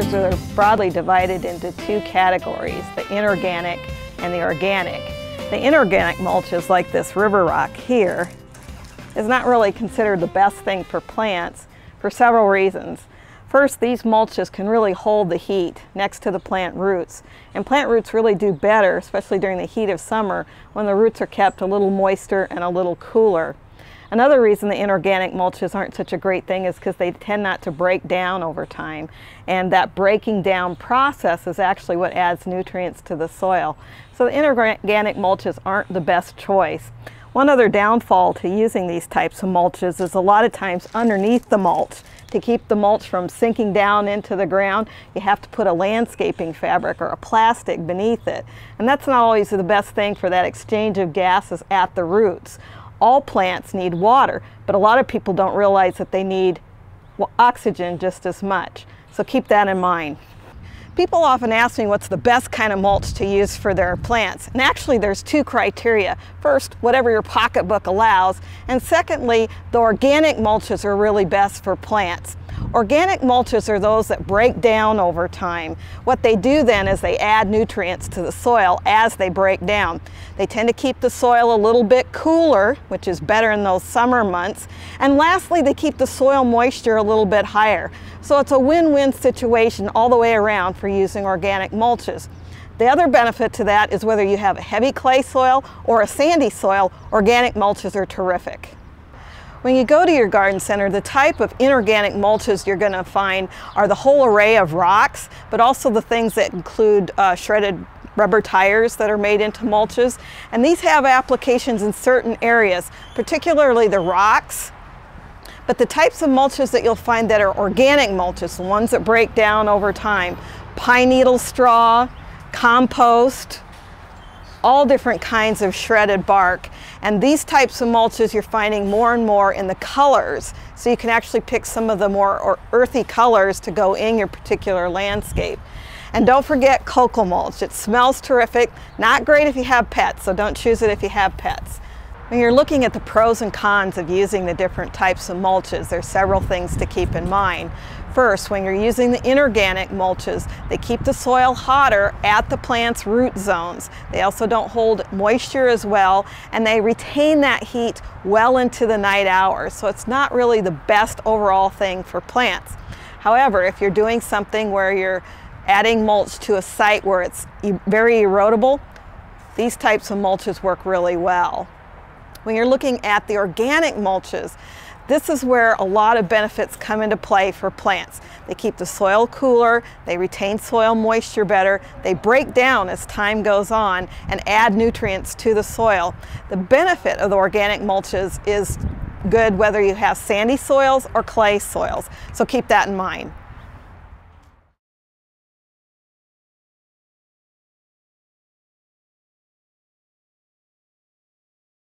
mulches are broadly divided into two categories, the inorganic and the organic. The inorganic mulches, like this river rock here, is not really considered the best thing for plants for several reasons. First, these mulches can really hold the heat next to the plant roots. And plant roots really do better, especially during the heat of summer, when the roots are kept a little moister and a little cooler. Another reason the inorganic mulches aren't such a great thing is because they tend not to break down over time. And that breaking down process is actually what adds nutrients to the soil. So the inorganic mulches aren't the best choice. One other downfall to using these types of mulches is a lot of times underneath the mulch, to keep the mulch from sinking down into the ground, you have to put a landscaping fabric or a plastic beneath it. And that's not always the best thing for that exchange of gases at the roots. All plants need water, but a lot of people don't realize that they need oxygen just as much. So keep that in mind. People often ask me what's the best kind of mulch to use for their plants. And actually there's two criteria. First, whatever your pocketbook allows. And secondly, the organic mulches are really best for plants. Organic mulches are those that break down over time. What they do then is they add nutrients to the soil as they break down. They tend to keep the soil a little bit cooler, which is better in those summer months. And lastly, they keep the soil moisture a little bit higher. So it's a win-win situation all the way around for using organic mulches. The other benefit to that is whether you have a heavy clay soil or a sandy soil, organic mulches are terrific. When you go to your garden center, the type of inorganic mulches you're going to find are the whole array of rocks, but also the things that include shredded rubber tires that are made into mulches. And these have applications in certain areas, particularly the rocks. But the types of mulches that you'll find that are organic mulches, the ones that break down over time, pine needle straw, compost, all different kinds of shredded bark. And these types of mulches you're finding more and more in the colors. So you can actually pick some of the more earthy colors to go in your particular landscape. And don't forget cocoa mulch. It smells terrific. Not great if you have pets, so don't choose it if you have pets. When you're looking at the pros and cons of using the different types of mulches, there's several things to keep in mind. First, when you're using the inorganic mulches, they keep the soil hotter at the plant's root zones. They also don't hold moisture as well, and they retain that heat well into the night hours. So it's not really the best overall thing for plants. However, if you're doing something where you're adding mulch to a site where it's very erodible, these types of mulches work really well. When you're looking at the organic mulches, this is where a lot of benefits come into play for plants. They keep the soil cooler, they retain soil moisture better, they break down as time goes on and add nutrients to the soil. The benefit of the organic mulches is good whether you have sandy soils or clay soils, so keep that in mind.